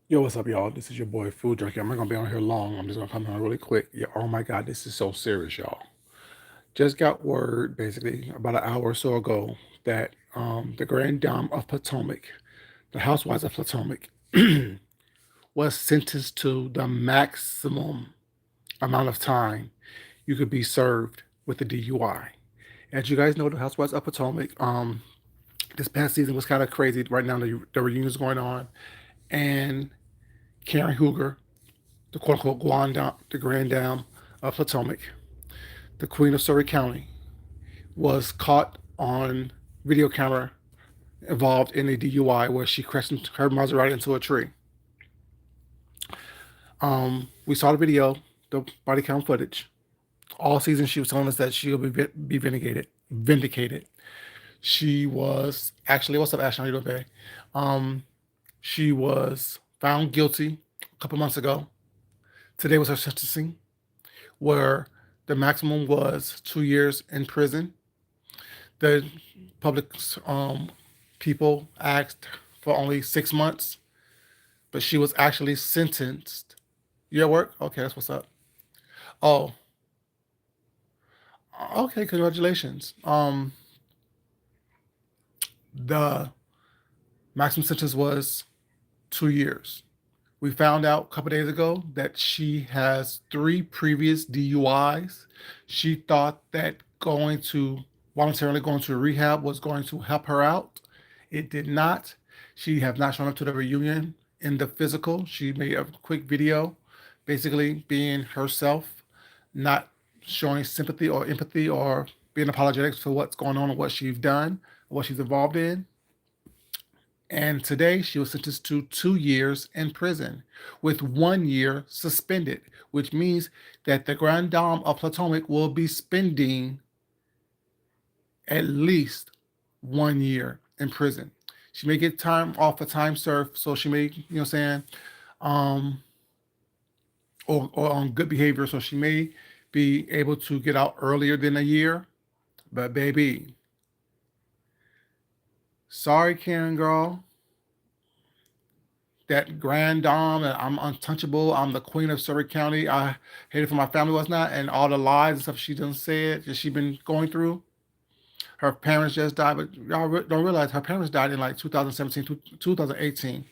Yo, what's up, y'all? This is your boy Food Junkie. I'm not gonna be on here long. I'm just gonna come on really quick. Yeah, oh my God, this is so serious, y'all. Just got word basically about an hour or so ago that the Grand Dame of Potomac, the Housewives of Potomac, was sentenced to the maximum amount of time you could be served with a DUI. As you guys know, the Housewives of Potomac, this past season was kind of crazy. Right now, the reunions going on, and Karen Hooger, the quote unquote the Grand Dame of Potomac, the Queen of Surrey County, was caught on video camera involved in a DUI where she crashed her Maserati into a tree. We saw the video, the body cam footage. All season, she was telling us that she'll be vindicated. Vindicated. She was actually, what's up, Ashley? How you doing, babe? Um, she was found guilty a couple months ago. Today was her sentencing, where the maximum was 2 years in prison. The public people asked for only 6 months, but she was actually sentenced. You at work? Okay, that's what's up. Oh, okay, congratulations. The maximum sentence was 2 years. We found out a couple days ago that she has three previous DUIs. She thought that going to voluntarily going to rehab was going to help her out. It did not. She have not shown up to the reunion in the physical. She made a quick video, basically being herself, not showing sympathy or empathy or being apologetic for what's going on and what she's done, what she's involved in. And today she was sentenced to 2 years in prison with 1 year suspended, which means that the Grand Dame of Potomac will be spending at least 1 year in prison. She may get time off for time served, so she may, what I'm saying, um, or on good behavior, so she may be able to get out earlier than a year. But baby, sorry, Karen girl, that Grand Dame, and I'm untouchable. I'm the Queen of Surrey County. I hate it for my family was not, and all the lies and stuff she done said that she been going through. Her parents just died, but y'all don't realize her parents died in like 2017, 2018.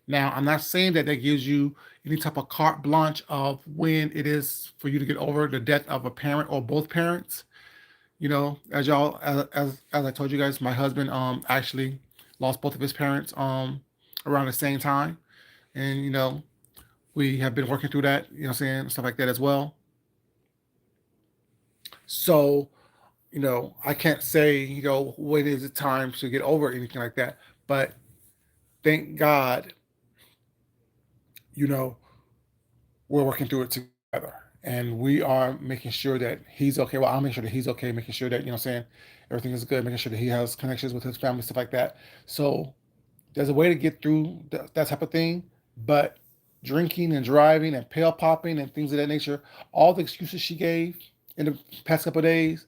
Now, I'm not saying that that gives you any type of carte blanche of when it is for you to get over the death of a parent or both parents. As y'all, as I told you guys, my husband actually lost both of his parents around the same time, and we have been working through that, what I'm saying, stuff like that as well. So, I can't say, when is it time to get over anything like that. But thank God, you know, we're working through it together. And we are making sure that he's okay. Well, I'll make sure that he's okay, making sure that, what I'm saying, everything is good, making sure that he has connections with his family, stuff like that. So there's a way to get through that type of thing. But drinking and driving and pill popping and things of that nature, all the excuses she gave in the past couple of days.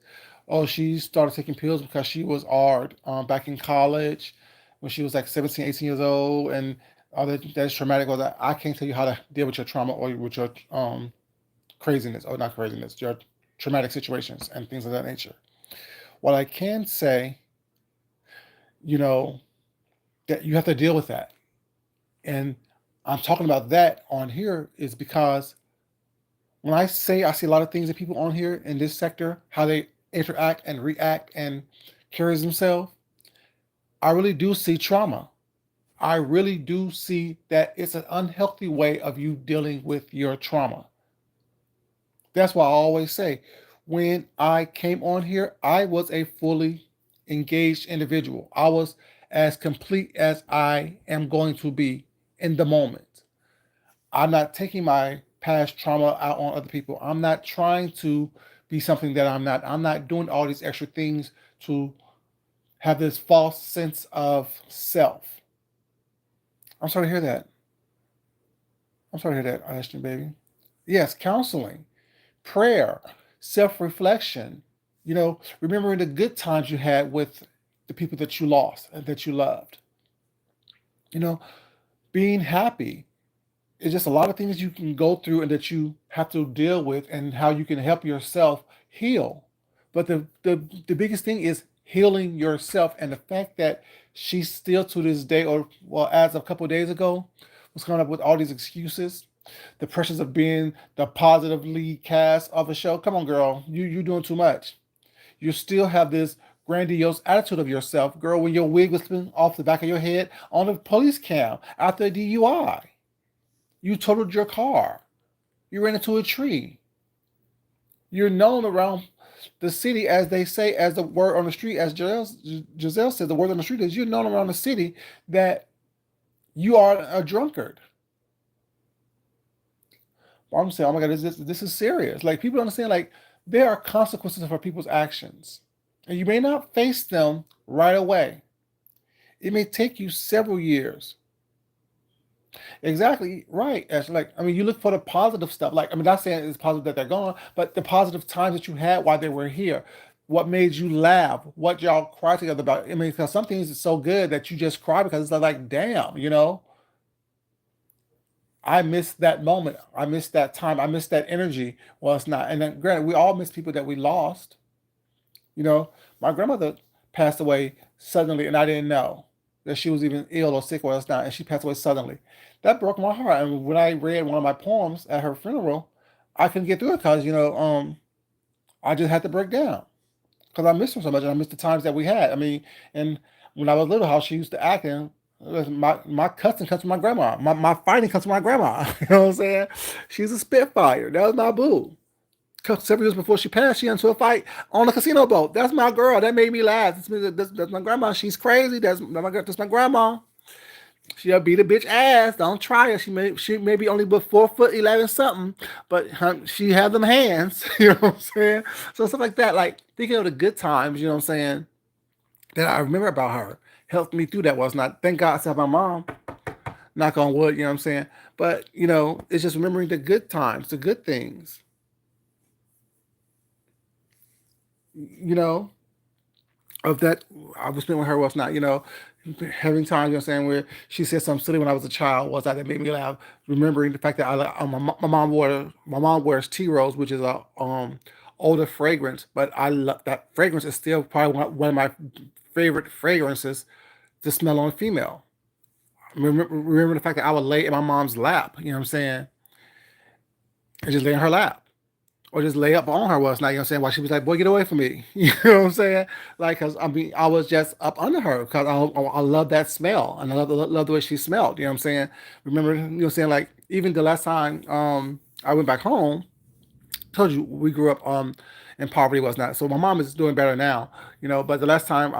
Oh, she started taking pills because she was hard back in college when she was like 17, 18 years old. And all that's traumatic. Or that I can't tell you how to deal with your trauma or with your craziness, or not craziness, your traumatic situations and things of that nature. What I can say, you know, that you have to deal with that. And I'm talking about that on here is because when I say I see a lot of things that people on here in this sector, how they interact and react and carries themselves, I really do see trauma. I really do see that it's an unhealthy way of you dealing with your trauma. That's why I always say, when I came on here, I was a fully engaged individual. I was as complete as I am going to be in the moment. I'm not taking my past trauma out on other people. I'm not trying to be something that I'm not. I'm not doing all these extra things to have this false sense of self. I'm sorry to hear that. I'm sorry to hear that, Ashton, baby. Yes, counseling, prayer, self reflection, remembering the good times you had with the people that you lost and that you loved, you know, being happy. it's just a lot of things you can go through and that you have to deal with and how you can help yourself heal. But the biggest thing is healing yourself, and the fact that she still to this day, or well, as of a couple of days ago, was coming up with all these excuses. The pressures of being the positive lead cast of a show. Come on, girl, you doing too much. You still have this grandiose attitude of yourself, girl, when your wig was slipping off the back of your head on the police cam after a DUI. You totaled your car. You ran into a tree. You're known around the city, as they say, as the word on the street, as Giselle said, the word on the street is you're known around the city that you are a drunkard. Well, I'm saying, oh my God, this is serious. Like, people understand, like, there are consequences for people's actions. And you may not face them right away. It may take you several years. Exactly right. As like, I mean, you look for the positive stuff. Like, I mean, not saying it's positive that they're gone, but the positive times that you had while they were here. What made you laugh? What y'all cry together about? I mean, because some things are so good that you just cry because it's like, damn, I miss that moment. I miss that time. I miss that energy. Well, it's not. And then, granted, we all miss people that we lost. You know, my grandmother passed away suddenly, and I didn't know that she was even ill or sick or else not, and she passed away suddenly. That broke my heart. And when I read one of my poems at her funeral, I couldn't get through it because I just had to break down because I missed her so much, and I missed the times that we had. I mean, and when I was little, how she used to act, and my cussing comes from my grandma. My fighting comes from my grandma. You know what I'm saying? She's a spitfire. That was my boo. Several years before she passed, she got into a fight on a casino boat. That's my girl. That made me laugh. That's my grandma. She's crazy. That's my grandma. She'll beat a bitch ass. Don't try her. She may be only but 4 foot 11 something, but she had them hands. You know what I'm saying? So stuff like that. Like thinking of the good times. You know what I'm saying? That I remember about her helped me through that. Was not. Thank God I said my mom. Knock on wood. You know what I'm saying? But it's just remembering the good times, the good things. You know, of that I was spending with her was not, having times, what I'm saying, where she said something silly when I was a child was that made me laugh. Remembering the fact that my mom wears Tea Rose, which is a older fragrance, but I love that fragrance is still probably one of my favorite fragrances to smell on a female. Remember the fact that I would lay in my mom's lap, you know what I'm saying, and just lay in her lap or just lay up on her was not, you know what I'm saying? While she was like, boy, get away from me. You know what I'm saying? Like, cause I mean, I was just up under her because I love that smell and I love the way she smelled. You know what I'm saying? Remember, you know what I'm saying? Like, even the last time I went back home, told you we grew up in poverty was not. So my mom is doing better now, but the last time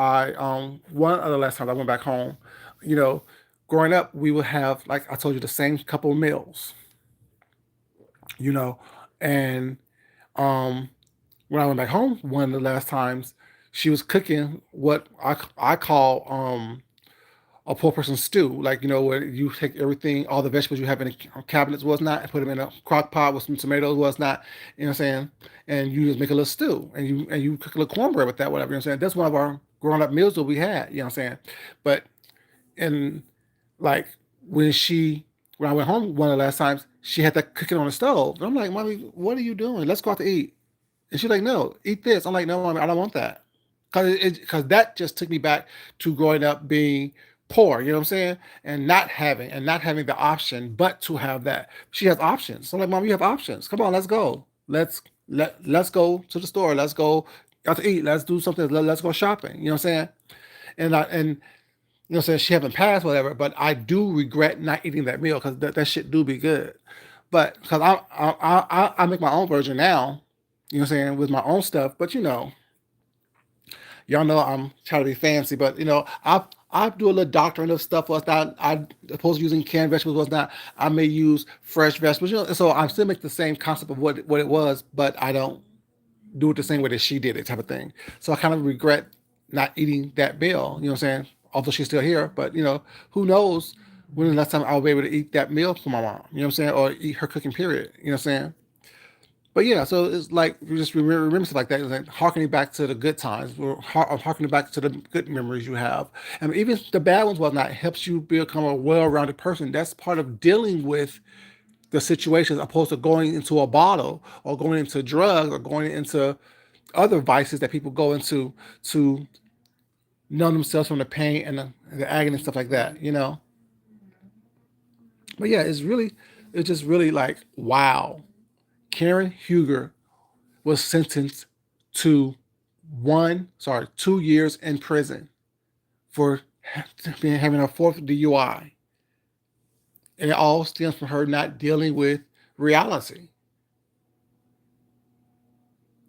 one of the last times I went back home, you know, growing up, we would have, like I told you, the same couple of meals, you know, and um, when I went back home, one of the last times, she was cooking what I call a poor person's stew. Like, where you take everything, all the vegetables you have in the cabinets was not, and put them in a crock pot with some tomatoes was not, you know what I'm saying? And you just make a little stew and you cook a little cornbread with that, whatever, you know what I'm saying? That's one of our grown up meals that we had, you know what I'm saying? But and like when when I went home one of the last times, she had that cooking on the stove. And I'm like, Mommy, what are you doing? Let's go out to eat. And she's like, no, eat this. I'm like, no, Mommy, I don't want that. Because that just took me back to growing up being poor, you know what I'm saying? And not having the option, but to have that. She has options. So I'm like, Mom, you have options. Come on, let's go. Let's go to the store. Let's go out to eat. Let's do something. Let's go shopping. You know what I'm saying? And saying she haven't passed, whatever, but I do regret not eating that meal because that shit do be good. But because I make my own version now, you know what I'm saying, with my own stuff. But y'all know I'm trying to be fancy, but I do a little doctoring of stuff. Was not I opposed to using canned vegetables? Was not I may use fresh vegetables? So I still make the same concept of what it was, but I don't do it the same way that she did it, type of thing. So I kind of regret not eating that meal. You know what I'm saying? Although she's still here, but who knows when the last time I'll be able to eat that meal for my mom. You know what I'm saying? Or eat her cooking. Period. You know what I'm saying? But yeah, so it's like you just remember stuff like that. It's like harkening back to the good times, or harkening back to the good memories you have, and even the bad ones. Whatnot helps you become a well-rounded person. That's part of dealing with. the situation, opposed to going into a bottle or going into drugs or going into other vices that people go into to numb themselves from the pain and the agony and stuff like that, you know. But yeah, it's just really like, wow. Karen Huger was sentenced to 2 years in prison for having a fourth DUI. And it all stems from her not dealing with reality.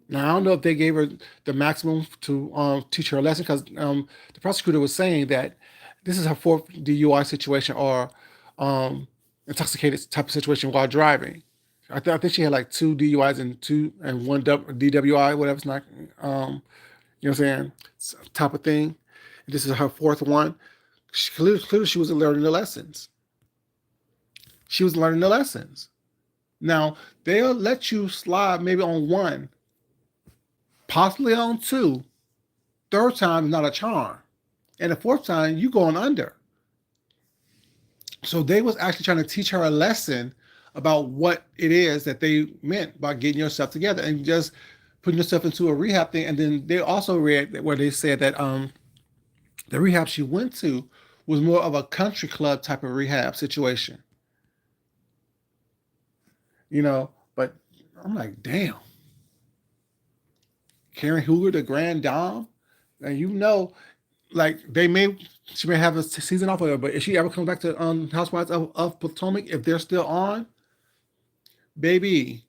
Now I don't know if they gave her the maximum to teach her a lesson, because the prosecutor was saying that this is her fourth DUI situation, or um, intoxicated type of situation while driving. I think she had like two DUIs and one DWI, whatever it's not, you know what I'm saying, type of thing. And this is her fourth one. Clearly, she was learning the lessons. She was learning the lessons. Now they'll let you slide maybe on one, possibly on two. Third time is not a charm, and the fourth time you going under. So they was actually trying to teach her a lesson about what it is that they meant by getting yourself together and just putting yourself into a rehab thing. And then they also read where they said that the rehab she went to was more of a country club type of rehab situation, you know. But I'm like, damn, Karen Hoover, the Grand Dame, and you know, like she may have a season off of her, but if she ever comes back to Housewives of Potomac, if they're still on, baby,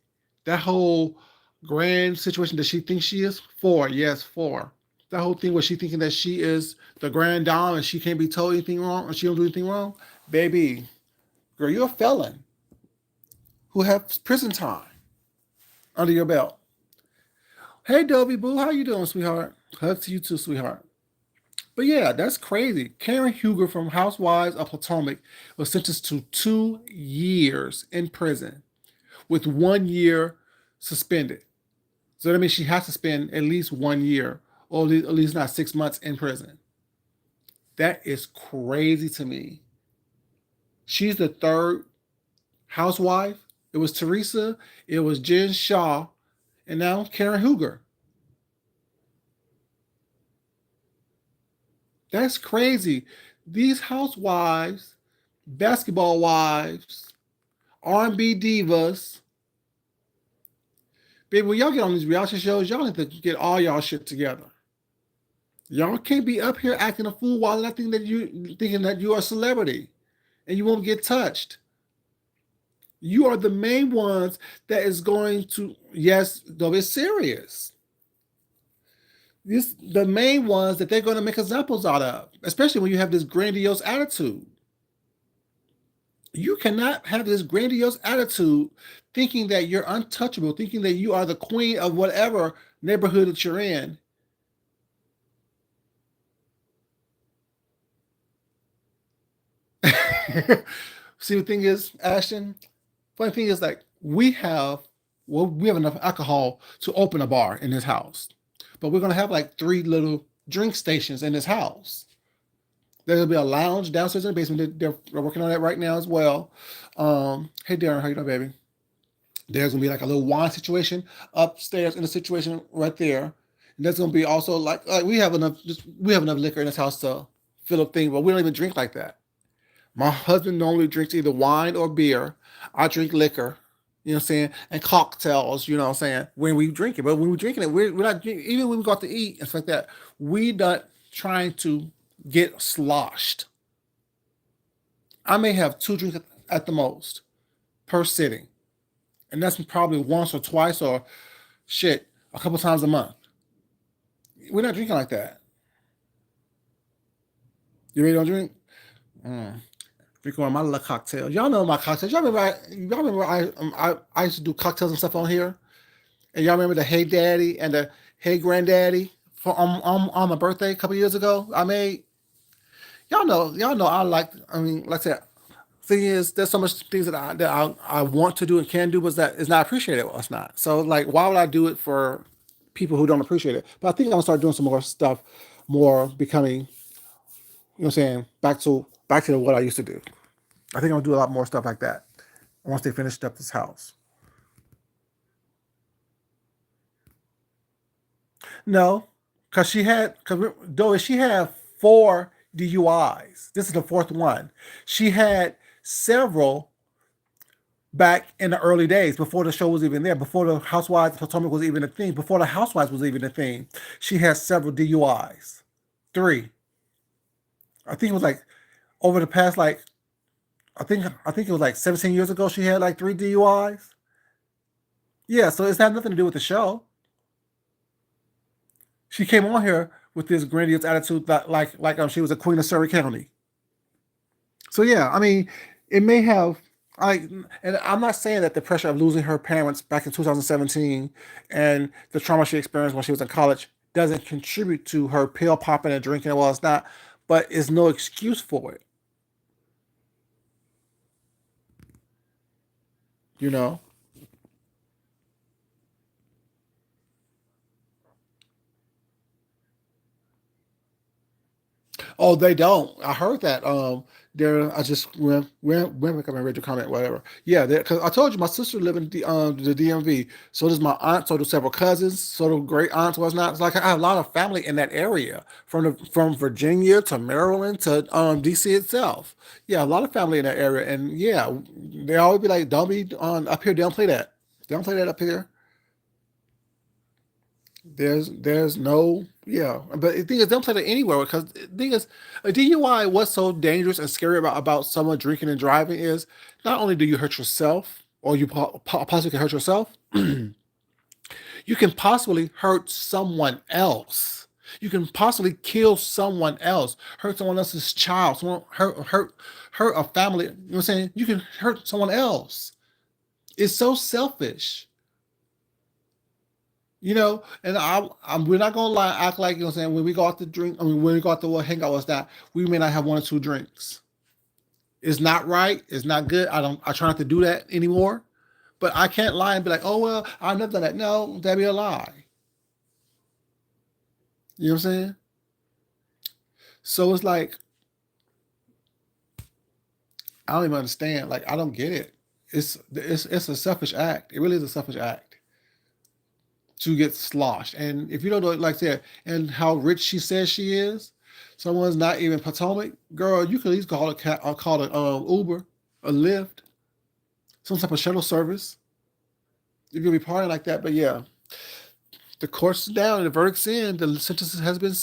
that whole grand situation that she thinks she is, four, yes, four. That whole thing where she thinking that she is the Grand Dame and she can't be told anything wrong or she don't do anything wrong, baby, girl, you're a felon who has prison time under your belt. Hey, Dobie Boo, how you doing, sweetheart? Hugs to you too, sweetheart. But yeah, that's crazy. Karen Huger from Housewives of Potomac was sentenced to 2 years in prison with 1 year suspended. So that means she has to spend at least 1 year, or at least not 6 months in prison. That is crazy to me. She's the third housewife. It was Teresa, it was Jen Shaw, and now Karen Huger. That's crazy. These housewives, basketball wives, R&B divas, baby, when y'all get on these reality shows, y'all need to get all y'all shit together. Y'all can't be up here acting a fool while not thinking that you are a celebrity and you won't get touched. You are the main ones that is going to, yes, though it's serious. The main ones that they're going to make examples out of, especially when you have this grandiose attitude. You cannot have this grandiose attitude thinking that you're untouchable, thinking that you are the queen of whatever neighborhood that you're in. See, the thing is, Ashton, funny thing is, like, we have enough alcohol to open a bar in this house, but we're gonna have like three little drink stations in this house. There'll be a lounge downstairs in the basement. They're working on that right now as well. Hey Darren, how you doing, baby? There's gonna be like a little wine situation upstairs in the situation right there. And there's gonna be also like we have enough liquor in this house to fill up things, but we don't even drink like that. My husband normally drinks either wine or beer. I drink liquor, you know what I'm saying, and cocktails, you know what I'm saying, when we drink it. But when we're drinking it, we're not drinking, even when we go out to eat and stuff like that, we not trying to get sloshed. I may have two drinks at the most per sitting. And that's probably once or twice or shit, a couple times a month. We're not drinking like that. You really don't drink? Mm. Drinking on my little cocktails. Y'all know my cocktails. I used to do cocktails and stuff on here. And y'all remember the Hey Daddy and the Hey Granddaddy on my birthday a couple years ago? I made, y'all know I like, I mean, like I said, thing is, there's so much things that I want to do and can do, but that is not appreciated. Well, it's not. So like, why would I do it for people who don't appreciate it? But I think I'm gonna start doing some more stuff, more becoming, you know what I'm saying, back to what I used to do. I think I'm gonna do a lot more stuff like that. once they finished up this house. No, because she had four DUIs. This is the fourth one. She had several back in the early days before the show was even there, before the Housewives Potomac was even a thing, before the Housewives was even a thing. She had several DUIs. Three. I think it was like over the past like I think it was like 17 years ago she had like three DUIs. Yeah, so it's had nothing to do with the show. She came on here with this grandiose attitude that like she was a queen of Surrey County. So yeah, I mean, it may have I and I'm not saying that the pressure of losing her parents back in 2017 and the trauma she experienced when she was in college doesn't contribute to her pill popping and drinking. Well, it's not, but it's no excuse for it. You know. Oh, they don't. I heard that. There. I just went back up and read your comment, whatever. Yeah, because I told you my sister live in the DMV. So does my aunt. So do several cousins. So do great aunts. Was not. It's like I have a lot of family in that area, from Virginia to Maryland to DC itself. Yeah, a lot of family in that area, and yeah, they always be like, "Don't be on up here. Don't play that. Don't play that up here." There's no yeah, but the thing is, don't play that anywhere because the thing is, a DUI. What's so dangerous and scary about someone drinking and driving is not only do you hurt yourself or you possibly can hurt yourself, you can possibly hurt someone else. You can possibly kill someone else, hurt someone else's child, someone hurt a family. You know what I'm saying? You can hurt someone else. It's so selfish. And we're not gonna lie, act like saying when we go out to drink. I mean, when we go out to hang out with that, we may not have one or two drinks. It's not right. It's not good. I try not to do that anymore. But I can't lie and be like, oh well, I've never done that. No, that'd be a lie. You know what I'm saying? So it's like I don't even understand. Like I don't get it. It's a selfish act. It really is a selfish act to get sloshed. And if you don't know, like I said, and how rich she says she is, someone's not even Potomac, girl, you could at least call it Uber, a Lyft, some type of shuttle service. If you'll be partying like that, but yeah, the court's down, the verdict's in, the sentence has been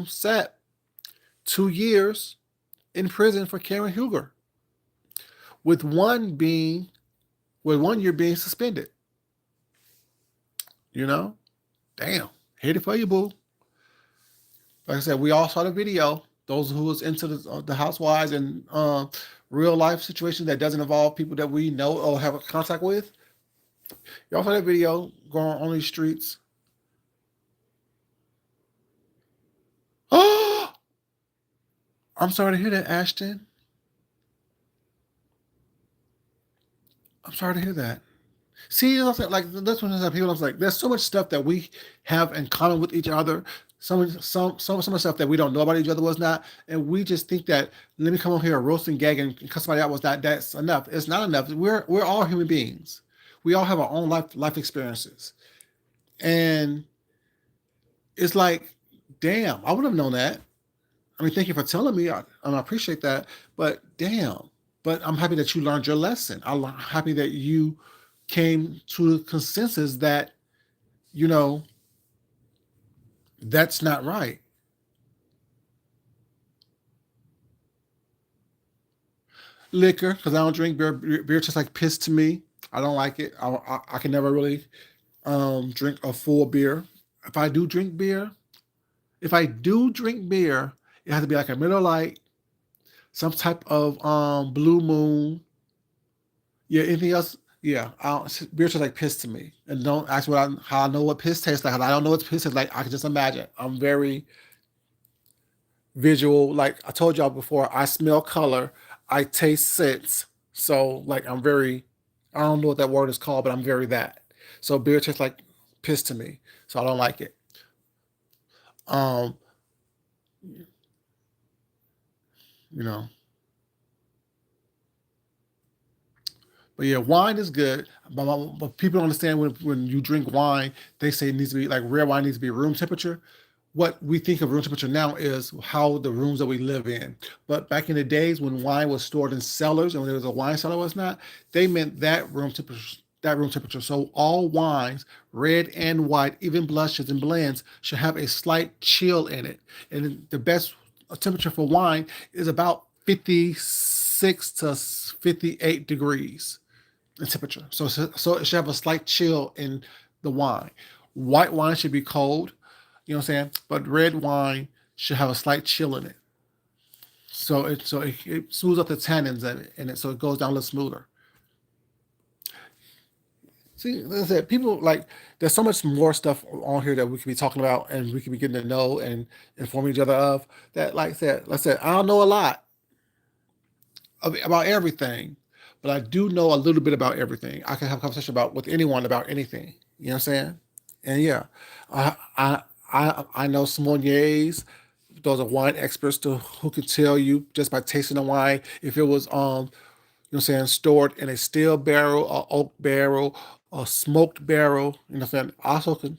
set. 2 years in prison for Karen Huger, with one being, with 1 year being suspended. You know, damn, hate it for you, boo. Like I said, we all saw the video. Those who was into the housewives and real life situations that doesn't involve people that we know or have a contact with. Y'all saw that video going on these streets. Oh, I'm sorry to hear that, Ashton. I'm sorry to hear that. See, you know, like that's when I people. I was like, there's so much stuff that we have in common with each other. Some of the stuff that we don't know about each other was not, and we just think that let me come on here and roast and gag and cuss somebody out was not that's enough. It's not enough. We're all human beings. We all have our own life experiences, and it's like, damn, I would have known that. I mean, thank you for telling me. I appreciate that, but damn. But I'm happy that you learned your lesson. I'm happy that you came to a consensus that you know that's not right. Liquor, because I don't drink beer. Beer tastes like piss to me. I don't like it. I can never really drink a full beer. If I do drink beer, if I do drink beer, it has to be like a Miller Lite, some type of Blue Moon. Yeah, anything else? Yeah, beer tastes like piss to me. And don't ask how I know what piss tastes like. I don't know what piss tastes like. I can just imagine. I'm very visual. Like I told y'all before, I smell color, I taste scents. So like I don't know what that word is called, but I'm very that. So beer tastes like piss to me. So I don't like it. Um, you know, But yeah, wine is good. But people don't understand when you drink wine, they say it needs to be like red wine needs to be room temperature. What we think of room temperature now is how the rooms that we live in. But back in the days when wine was stored in cellars and when there was a wine cellar was not, they meant that room temperature. That room temperature. So all wines, red and white, even blushes and blends, should have a slight chill in it. And the best temperature for wine is about 56 to 58 degrees in temperature. So it should have a slight chill in the wine. White wine should be cold, you know what I'm saying? But red wine should have a slight chill in it. So it smooths up the tannins in it, so it goes down a little smoother. See, like I said, people like there's so much more stuff on here that we could be talking about and we could be getting to know and informing each other of that. Like I said, I don't know a lot about everything, but I do know a little bit about everything. I can have a conversation about with anyone about anything. You know what I'm saying? And yeah, I I I know sommeliers. Those are wine experts who can tell you just by tasting the wine if it was you know what I'm saying, stored in a steel barrel, a oak barrel, a smoked barrel. You know what I'm saying? I also can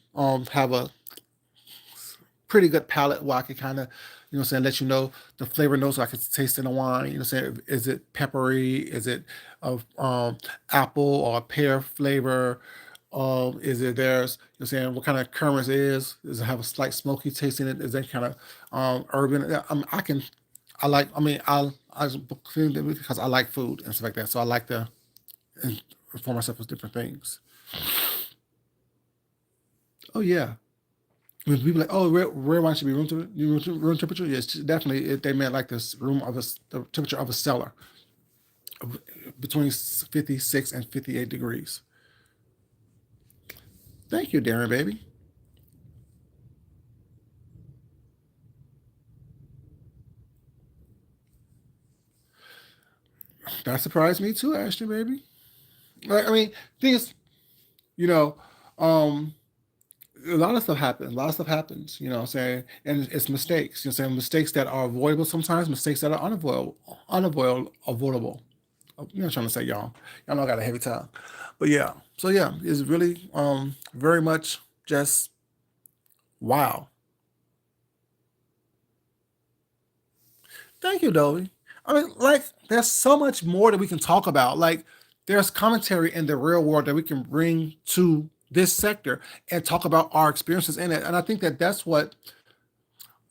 have a pretty good palate where I can kind of, you know what I'm saying, let you know the flavor notes so I can taste in the wine. You know what I'm saying? Is it peppery? Is it of apple or pear flavor? Is it there's, you know what I'm saying, what kind of currants it is? Does it have a slight smoky taste in it? Is that kind of urban? Yeah, I like, I because I like food and stuff like that. So I like to inform myself with different things. Oh yeah. When people like, oh, red wine should be room temperature. Yes, definitely. They meant like this the temperature of a cellar between 56 and 58 degrees. Thank you, Darren, baby. That surprised me too, Ashton, baby. Like, I mean, things, you know, um, a lot of stuff happens. A lot of stuff happens, you know what I'm saying? And it's mistakes. You know what I'm saying? Mistakes that are avoidable sometimes, mistakes that are avoidable. You know what I'm trying to say, y'all. Y'all know I got a heavy tongue. But yeah. So yeah, it's really very much just wow. Thank you, Dolby. I mean, like, there's so much more that we can talk about. Like, there's commentary in the real world that we can bring to this sector and talk about our experiences in it. And I think that that's what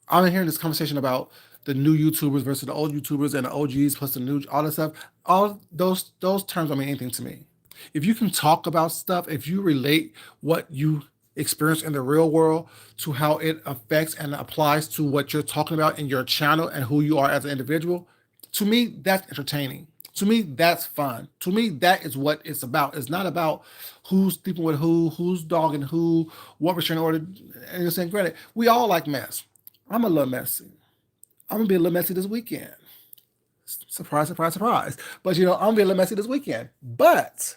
I'm hearing this conversation about the new YouTubers versus the old YouTubers and the OGs plus the new all that stuff. All those terms don't mean anything to me. If you can talk about stuff, if you relate what you experience in the real world to how it affects and applies to what you're talking about in your channel and who you are as an individual, to me that's entertaining. To me that's fun. To me that is what it's about. It's not about who's sleeping with who's dogging who, what restraining order. And you're saying, granted, we all like mess. I'm a little messy. I'm gonna be a little messy this weekend. Surprise, surprise, surprise. But I'm gonna be a little messy this weekend. But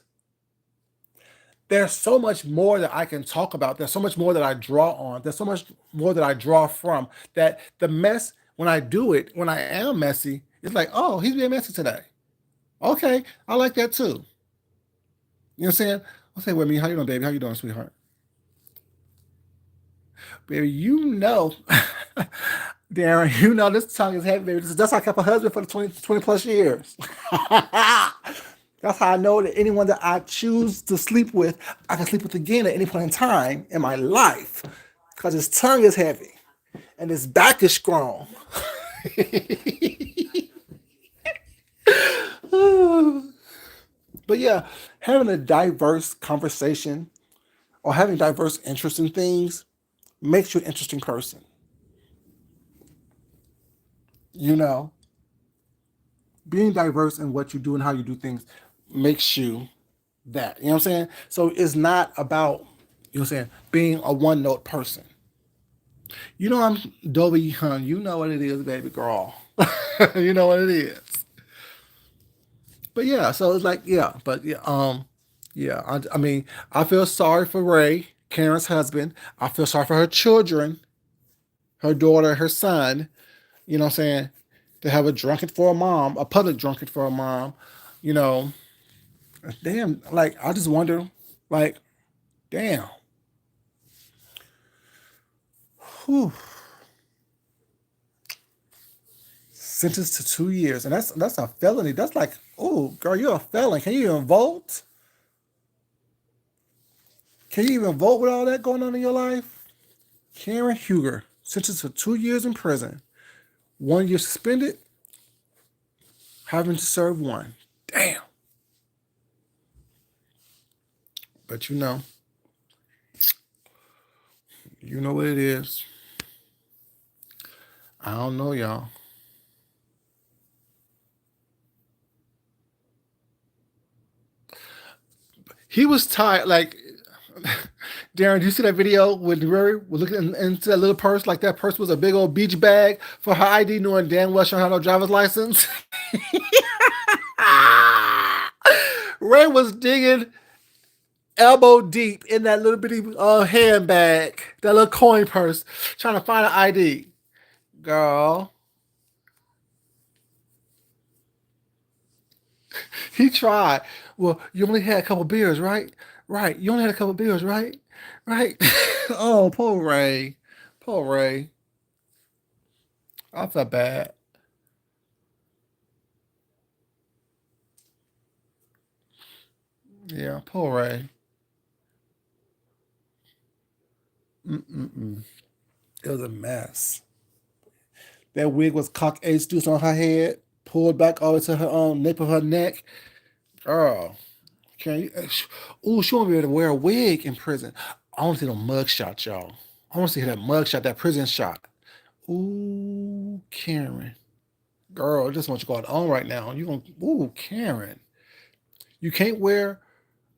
there's so much more that I can talk about. There's so much more that I draw on. There's so much more that I draw from that the mess, when I do it, when I am messy, it's like, oh, he's being messy today. Okay, I like that too. You know what I'm saying? I'll say with me, how you doing, baby? How you doing, sweetheart? Baby, Darren, this tongue is heavy, baby. That's how I kept a husband for the 20 plus years. That's how I know that anyone that I choose to sleep with, I can sleep with again at any point in time in my life. Because his tongue is heavy and his back is strong. But yeah, having a diverse conversation or having diverse interests in things makes you an interesting person. You know, being diverse in what you do and how you do things makes you that. You know what I'm saying? So it's not about, you know what I'm saying, being a one note person. I'm Dolby Young. You know what it is, baby girl. You know what it is. But yeah, so it's like, yeah, but yeah, yeah, I mean, I feel sorry for Ray, Karen's husband. I feel sorry for her children, her daughter, her son, you know what I'm saying, to have a drunkard for a mom, a public drunkard for a mom, you know. Damn, like I just wonder, like, damn, whew, sentenced to 2 years, and that's a felony. That's like, oh, girl, you're a felon. Can you even vote? Can you even vote with all that going on in your life? Karen Huger, sentenced to 2 years in prison, 1 year suspended, having to serve one. Damn. But you know what it is. I don't know, y'all. He was tired. Like, Darren, do you see that video when Rory was looking into that little purse? Like that purse was a big old beach bag for her ID, knowing damn well she don't have no driver's license. Ray was digging elbow deep in that little bitty handbag, that little coin purse, trying to find an ID. Girl, he tried. Well, you only had a couple beers, right? Right. You only had a couple beers, right? Right. Oh, poor Ray. Poor Ray. I felt bad. Yeah, poor Ray. Mm-mm-mm. It was a mess. That wig was cock age deuce on her head, pulled back all the way to her nape of her neck. Girl, can you? Ooh, she won't be able to wear a wig in prison. I want to see the mug shot, y'all. I want to see that mug shot, that prison shot. Ooh, Karen. Girl, just what's going on right now. You going ooh, Karen. You can't wear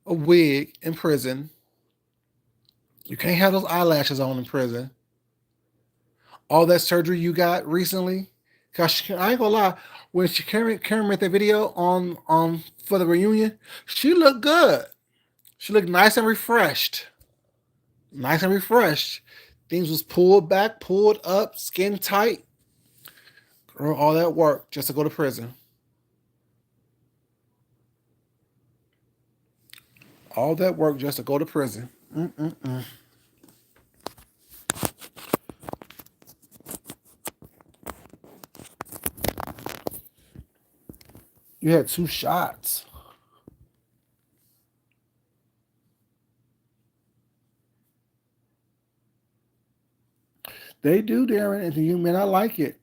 a wig in prison. You can't have those eyelashes on in prison. All that surgery you got recently. Cause I ain't gonna lie, when Karen made that video on for the reunion, she looked good. She looked nice and refreshed. Nice and refreshed. Things was pulled back, pulled up, skin tight. Girl, all that work just to go to prison. All that work just to go to prison. Mm-mm-mm. You had 2 shots. They do, Darren, and you may not like it.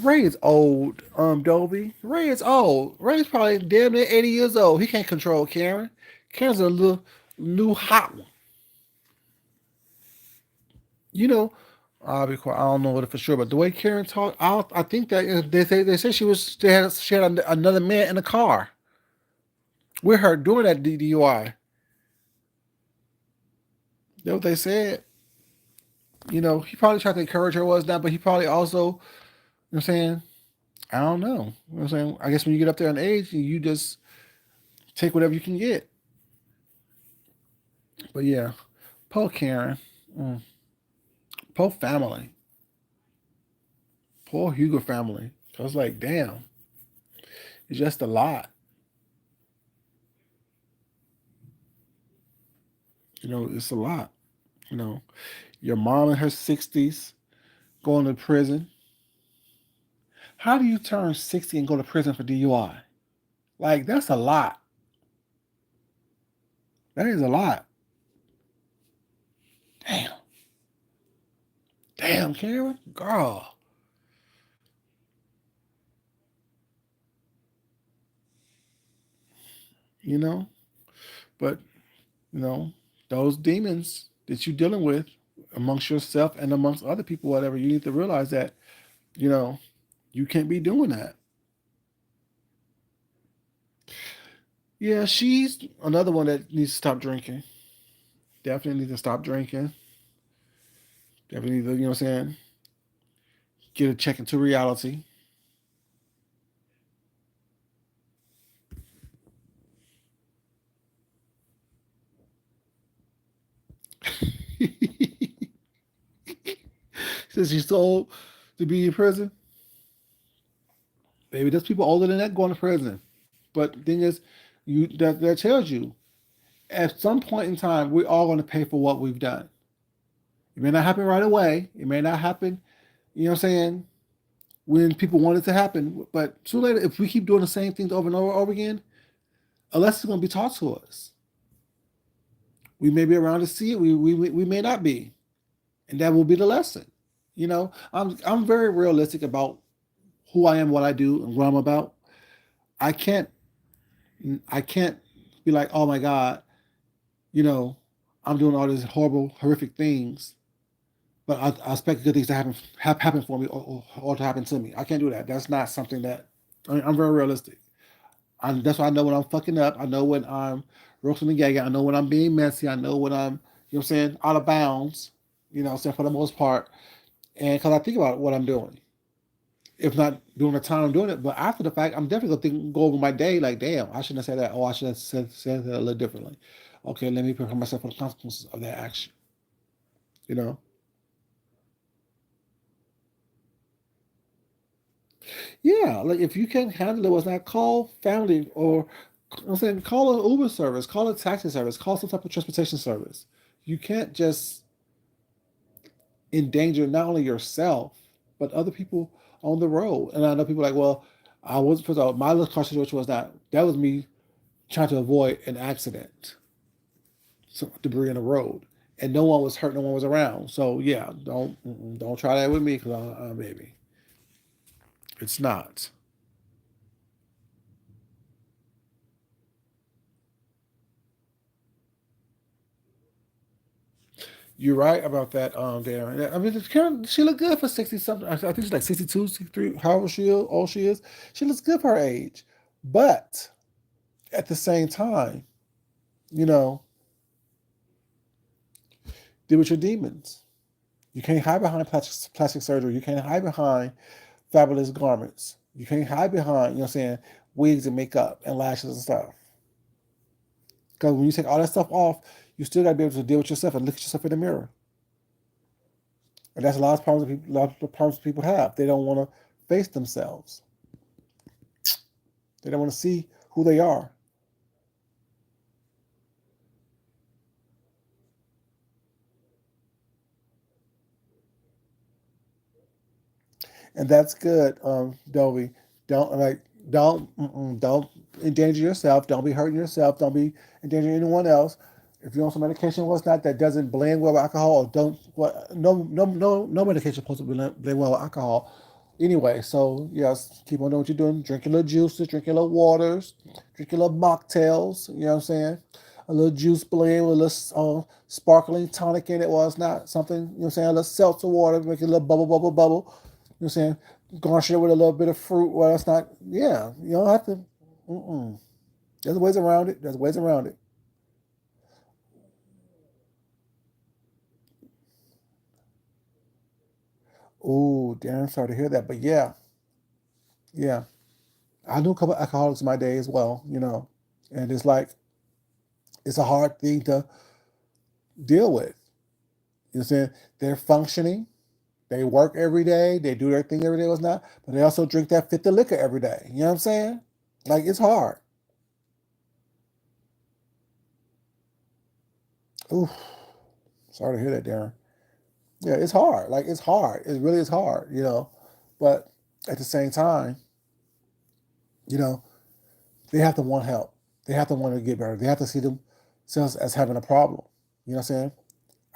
Ray is old, Dolby. Ray is old. Ray's probably damn near 80 years old. He can't control Karen. Karen's a little new hot one. You know, I'll be quiet. I don't know what for sure, but the way Karen talked, I think that they say she had another man in the car with her doing that DUI. That's what they said. He probably tried to encourage her was that, but he probably also, what I'm saying, I don't know. You know what I'm saying? I guess when you get up there in age, you just take whatever you can get. But yeah, poor Karen. Mm. Poor family. Poor Hugo family. I was like, damn, it's just a lot. It's a lot. You know, your mom in her 60s going to prison. How do you turn 60 and go to prison for DUI? Like, that's a lot. That is a lot. Damn. Damn, Karen. Girl. You know? But, you know, those demons that you're dealing with amongst yourself and amongst other people, whatever, you need to realize that, you know, you can't be doing that. Yeah, she's another one that needs to stop drinking. Definitely needs to stop drinking. Definitely need to, what I'm saying, get a check into reality. Since she's so old to be in prison, baby, there's people older than that going to prison. But the thing is, that tells you at some point in time we're all going to pay for what we've done. It may not happen right away. It may not happen, you know what I'm saying, when people want it to happen. But sooner or later, if we keep doing the same things over and over again, a lesson's going to be taught to us. We may be around to see it. We may not be, and that will be the lesson. I'm very realistic about who I am, what I do, and what I'm about. I can't I can't be like, oh my God, you know, I'm doing all these horrible, horrific things, but I expect good things to happen for me, or to happen to me. I can't do that. That's not something that I'm very realistic. That's why I know when I'm fucking up. I know when I'm roasting the gag. I know when I'm being messy. I know when I'm, what I'm saying, out of bounds. So for the most part, and because I think about what I'm doing. If not during the time I'm doing it, but after the fact, I'm definitely gonna go over my day like, damn, I shouldn't have said that. Oh, I should have said that a little differently. Okay, let me prepare myself for the consequences of that action. You know? Yeah, like if you can't handle it, was not call family, or I'm saying call an Uber service, call a taxi service, call some type of transportation service. You can't just endanger not only yourself but other people on the road. And I know people like, well, I was first of all, my little car situation was not that was me trying to avoid an accident, some debris in the road, and no one was hurt, no one was around. So yeah, don't try that with me, because baby, it's not. You're right about that, Darren. I mean, she looked good for 60 something. I think she's like 62, 63, however old she is. She looks good for her age. But at the same time, you know, deal with your demons. You can't hide behind plastic surgery. You can't hide behind fabulous garments. You can't hide behind, what I'm saying, wigs and makeup and lashes and stuff. Because when you take all that stuff off, you still got to be able to deal with yourself and look at yourself in the mirror. And that's a lot of the problems people have. They don't want to face themselves. They don't want to see who they are. And that's good, Dolby. Don't endanger yourself. Don't be hurting yourself. Don't be endangering anyone else. If you're on some medication or what's not that doesn't blend well with alcohol, or don't what no medication supposed to blend well with alcohol. Anyway, so yes, keep on doing what you're doing. Drink your little juices, drink your little waters, drink your little mocktails. You know what I'm saying? A little juice blend with a little sparkling tonic in it. Well, it's not something, you know what I'm saying? A little seltzer water, make it a little bubble, bubble, bubble. You know what I'm saying? Garnish it with a little bit of fruit. Well, it's not, yeah, you don't have to. Mm-mm. There's ways around it. There's ways around it. Oh, damn, I'm sorry to hear that. But yeah, yeah. I knew a couple of alcoholics in my day as well. And it's like, it's a hard thing to deal with. You know what I'm saying? They're functioning. They work every day. They do their thing every day, was not. But they also drink that 50 liquor every day. You know what I'm saying? Like, it's hard. Ooh, sorry to hear that, Darren. Yeah, it's hard. Like, it's hard. It really is hard. But at the same time, you know, they have to want help. They have to want to get better. They have to see themselves as having a problem. You know what I'm saying?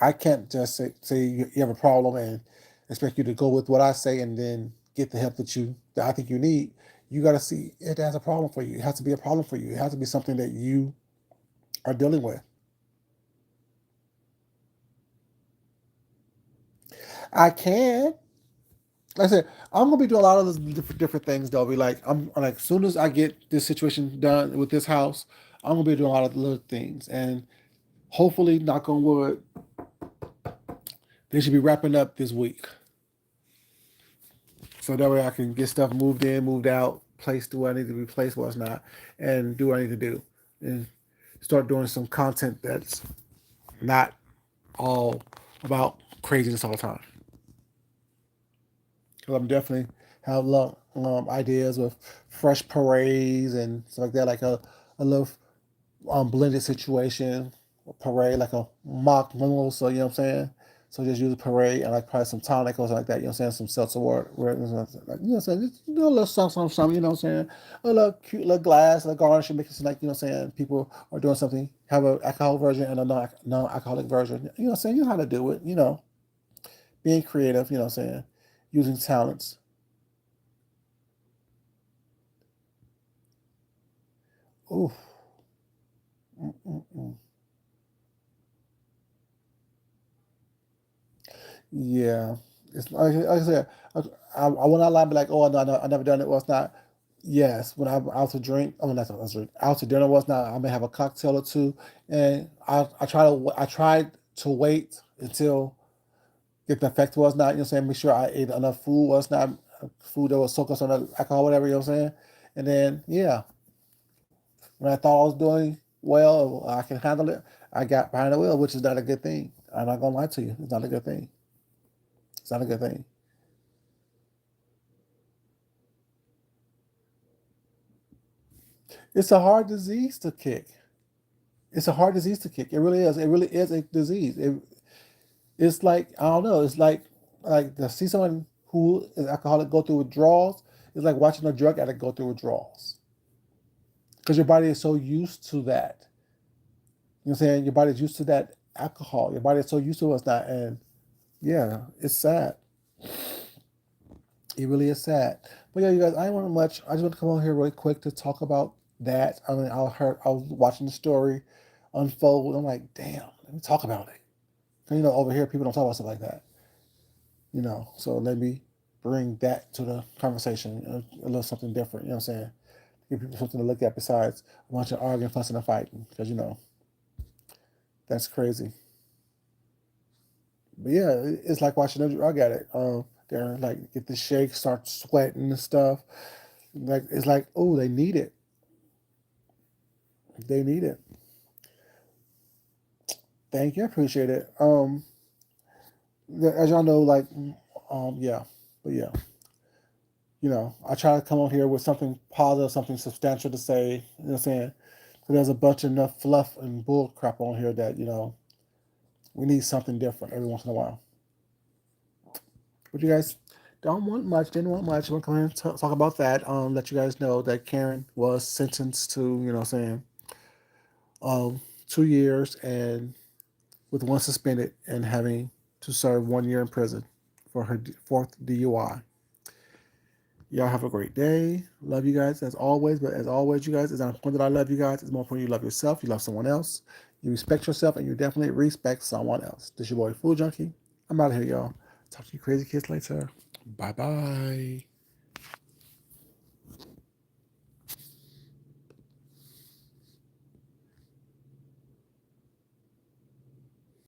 I can't just say you have a problem and expect you to go with what I say and then get the help that I think you need. You got to see it as a problem for you. It has to be a problem for you. It has to be something that you are dealing with. I can. Like I said, I'm gonna be doing a lot of those different things though. Be like, I'm like, as soon as I get this situation done with this house, I'm gonna be doing a lot of little things, and hopefully, knock on wood, they should be wrapping up this week. So that way I can get stuff moved in, moved out, placed where I need to be placed, what's not, and do what I need to do, and start doing some content that's not all about craziness all the time. Because I'm definitely have little ideas with fresh parades and stuff like that, like a little blended situation, a parade, like a mock mimosa, so you know what I'm saying? So just use a parade and like probably some tonic or something like that, you know what I'm saying? Some seltzer water, like, you know what I'm saying? Just do a little something, you know what I'm saying? A little cute little glass, a garnish, and make it seem like, you know what I'm saying? People are doing something, have an alcohol version and a non-alcoholic version. You know what I'm saying? You know how to do it, you know, being creative, you know what I'm saying? Using talents. Ooh. Mm-mm-mm. Yeah, it's like I said, I will not lie, be like, oh, no, no, I never done it. Well, it's not. Yes, when I'm out to drink, I mean, that's not drink. Out to dinner was not. I may have a cocktail or two, and I tried to wait until get the effect was not. You know, what I'm saying, make sure I ate enough food. Was not food that was so close on the alcohol, whatever. You know what I'm saying, and then yeah, when I thought I was doing well, I can handle it. I got behind the wheel, which is not a good thing. I'm not gonna lie to you. It's not a good thing. It's not a good thing. It's a hard disease to kick. It's a hard disease to kick. It really is. It really is a disease. It's like I don't know. It's like to see someone who is alcoholic go through withdrawals. It's like watching a drug addict go through withdrawals because your body is so used to that. You know what I'm saying? Your body's used to that alcohol. Your body is so used to what's not. And yeah, it's sad. It really is sad. But yeah, you guys, I didn't want much. I just want to come on here really quick to talk about that. I mean, I was watching the story unfold. I'm like, damn, let me talk about it. And, you know, over here, people don't talk about stuff like that. You know, so let me bring that to the conversation, a little something different. You know what I'm saying? Give people something to look at besides a bunch of arguing, fussing, and fighting. Because you know that's crazy. But yeah, it's like watching a drug addict. They're like get the shake, start sweating and stuff. Like it's like, oh, they need it. They need it. Thank you, I appreciate it. As y'all know, like, yeah, but yeah, you know, I try to come on here with something positive, something substantial to say. You know what I'm saying? So there's a bunch of enough fluff and bull crap on here that you know we need something different every once in a while. But you guys don't want much, didn't want much. We're going to talk about that. Let you guys know that Karen was sentenced to, you know, what I'm saying, 2 years and with one suspended and having to serve 1 year in prison for her fourth DUI. Y'all have a great day. Love you guys as always. But as always, you guys, it's not important that I love you guys. It's more important you love yourself. You love someone else. You respect yourself and you definitely respect someone else. This is your boy Food Junkie. I'm out of here, y'all. Talk to you crazy kids later. Bye bye.